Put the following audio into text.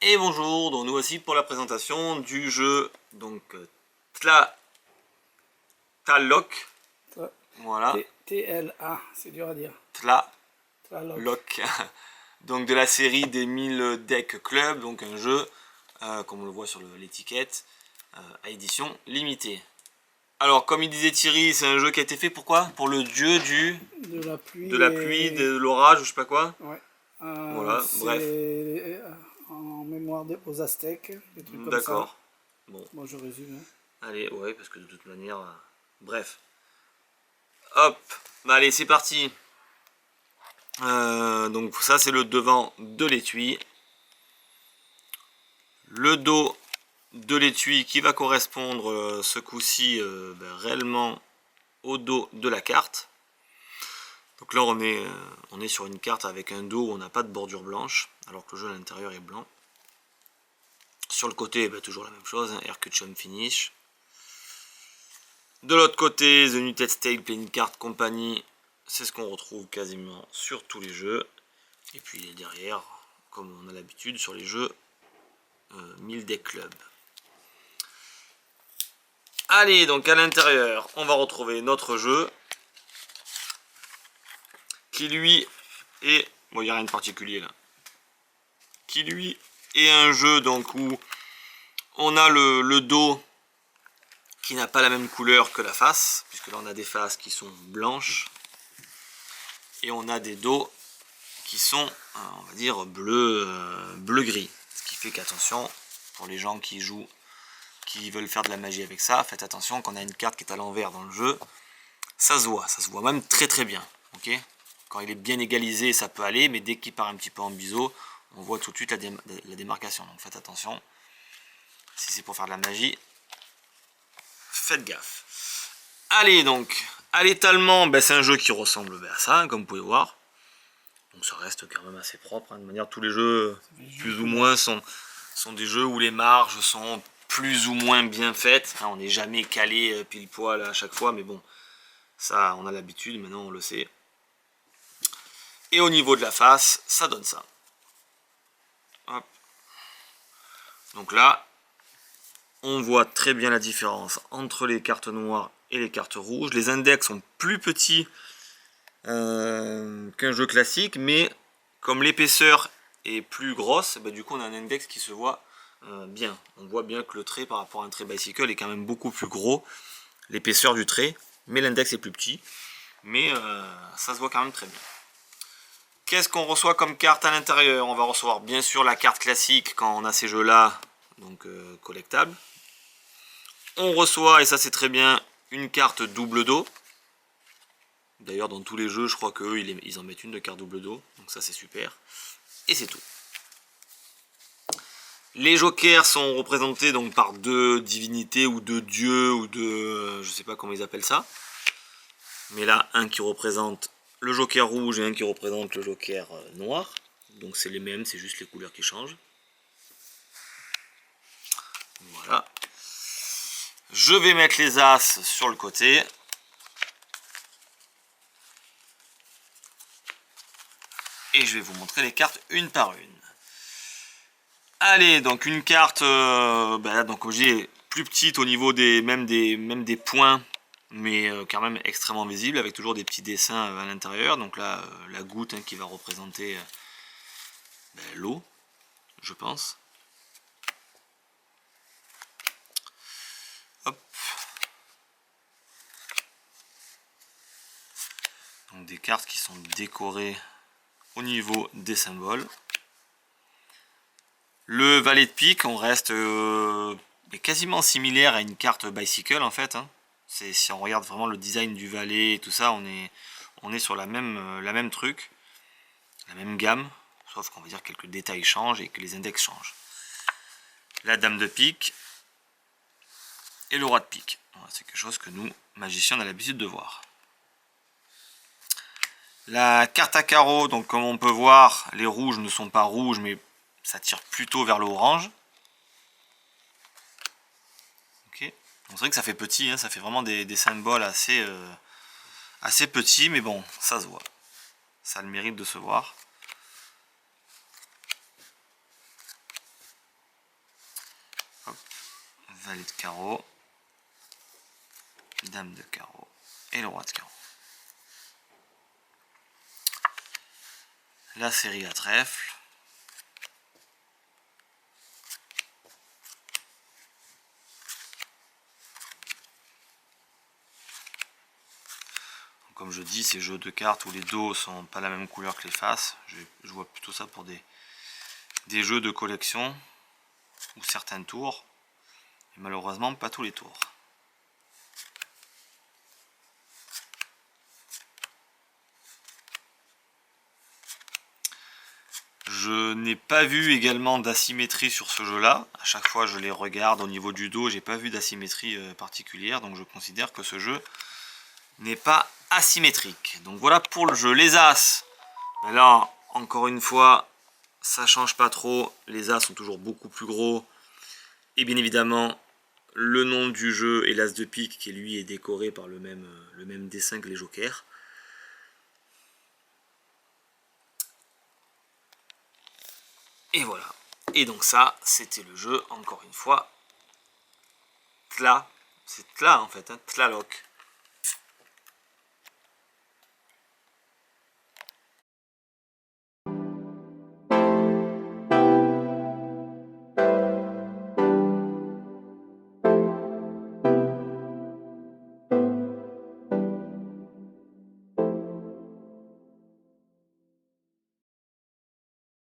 Et bonjour, donc nous voici pour la présentation du jeu donc Tlaloc. Voilà. T-L-A, c'est dur à dire. Tlaloc. Tlaloc. Donc de la série des 1000 Deck Club, donc un jeu, comme on le voit sur l'étiquette, à édition limitée. Alors comme il disait Thierry, c'est un jeu qui a été fait pourquoi? Pour le dieu De la pluie. de la pluie, de l'orage, je sais pas quoi. Ouais. Voilà, bref. C'est en mémoire aux Aztèques, des trucs comme ça. D'accord. Bon. Moi je résume. Allez, ouais, parce que de toute manière, bref. Hop, bah allez, c'est parti. Donc ça, c'est le devant de l'étui. Le dos de l'étui qui va correspondre ce coup-ci réellement au dos de la carte. Donc là, on est sur une carte avec un dos où on n'a pas de bordure blanche, alors que le jeu à l'intérieur est blanc. Sur le côté, toujours la même chose, hein, Aircushion Finish. De l'autre côté, The United States Playing Card Company, c'est ce qu'on retrouve quasiment sur tous les jeux. Et puis derrière, comme on a l'habitude sur les jeux 1000 Deck Club. Allez, donc à l'intérieur, on va retrouver notre jeu. Qui lui est... Bon, il n'y a rien de particulier là. Qui lui est un jeu donc où on a le dos qui n'a pas la même couleur que la face, puisque là on a des faces qui sont blanches et on a des dos qui sont, on va dire, bleu-gris. Ce qui fait qu'attention, pour les gens qui jouent, qui veulent faire de la magie avec ça, faites attention qu'on a une carte qui est à l'envers dans le jeu, ça se voit même très très bien, ok. Quand il est bien égalisé, ça peut aller, mais dès qu'il part un petit peu en biseau, on voit tout de suite la démarcation. Donc faites attention. Si c'est pour faire de la magie, faites gaffe. Allez, donc, à l'étalement, c'est un jeu qui ressemble à ça, hein, comme vous pouvez voir. Donc ça reste quand même assez propre. Hein. De manière, tous les jeux, plus ou moins, sont des jeux où les marges sont plus ou moins bien faites. Hein, on n'est jamais calé pile poil à chaque fois, mais bon, ça, on a l'habitude, maintenant on le sait. Et au niveau de la face, ça donne ça. Hop. Donc là, on voit très bien la différence entre les cartes noires et les cartes rouges. Les index sont plus petits qu'un jeu classique, mais comme l'épaisseur est plus grosse, du coup on a un index qui se voit bien. On voit bien que le trait par rapport à un trait bicycle est quand même beaucoup plus gros, l'épaisseur du trait, mais l'index est plus petit. Mais ça se voit quand même très bien. Qu'est-ce qu'on reçoit comme carte à l'intérieur? On va recevoir bien sûr la carte classique quand on a ces jeux-là, donc collectables. On reçoit, et ça c'est très bien, une carte double dos. D'ailleurs dans tous les jeux, je crois qu'eux, ils en mettent une de carte double dos, donc ça c'est super. Et c'est tout. Les jokers sont représentés donc par deux divinités ou deux dieux ou deux... je sais pas comment ils appellent ça. Mais là, un qui représente le joker rouge et un qui représente le joker noir. Donc c'est les mêmes, c'est juste les couleurs qui changent. Voilà. Je vais mettre les as sur le côté. Et je vais vous montrer les cartes une par une. Allez, donc une carte, donc comme je dis, plus petite au niveau même des points, mais quand même extrêmement visible, avec toujours des petits dessins à l'intérieur. Donc là, la goutte qui va représenter l'eau, je pense. Hop. Donc des cartes qui sont décorées au niveau des symboles. Le valet de pique, on reste quasiment similaire à une carte bicycle en fait. Hein. Si on regarde vraiment le design du valet et tout ça, on est sur la même truc, la même gamme, sauf qu'on va dire que quelques détails changent et que les index changent. La dame de pique et le roi de pique. Voilà, c'est quelque chose que nous, magiciens, on a l'habitude de voir. La carte à carreaux, donc comme on peut voir, les rouges ne sont pas rouges, mais ça tire plutôt vers l'orange. Ok. C'est vrai que ça fait petit, hein, ça fait vraiment des symboles assez petits, mais bon, ça se voit. Ça a le mérite de se voir. valet de carreau, dame de carreau et le roi de carreau. La série à trèfle. Comme je dis, ces jeux de cartes où les dos sont pas la même couleur que les faces, je vois plutôt ça pour des jeux de collection ou certains tours, et malheureusement pas tous les tours. Je n'ai pas vu également d'asymétrie sur ce jeu là, à chaque fois je les regarde au niveau du dos, j'ai pas vu d'asymétrie particulière, donc je considère que ce jeu n'est pas asymétrique. Donc voilà pour le jeu. Les As, là encore une fois ça change pas trop, les As sont toujours beaucoup plus gros, et bien évidemment le nom du jeu est l'As de pique qui lui est décoré par le même dessin que les jokers. Et voilà. Et donc ça, c'était le jeu, encore une fois, Tla. C'est Tla en fait, hein, Tlaloc.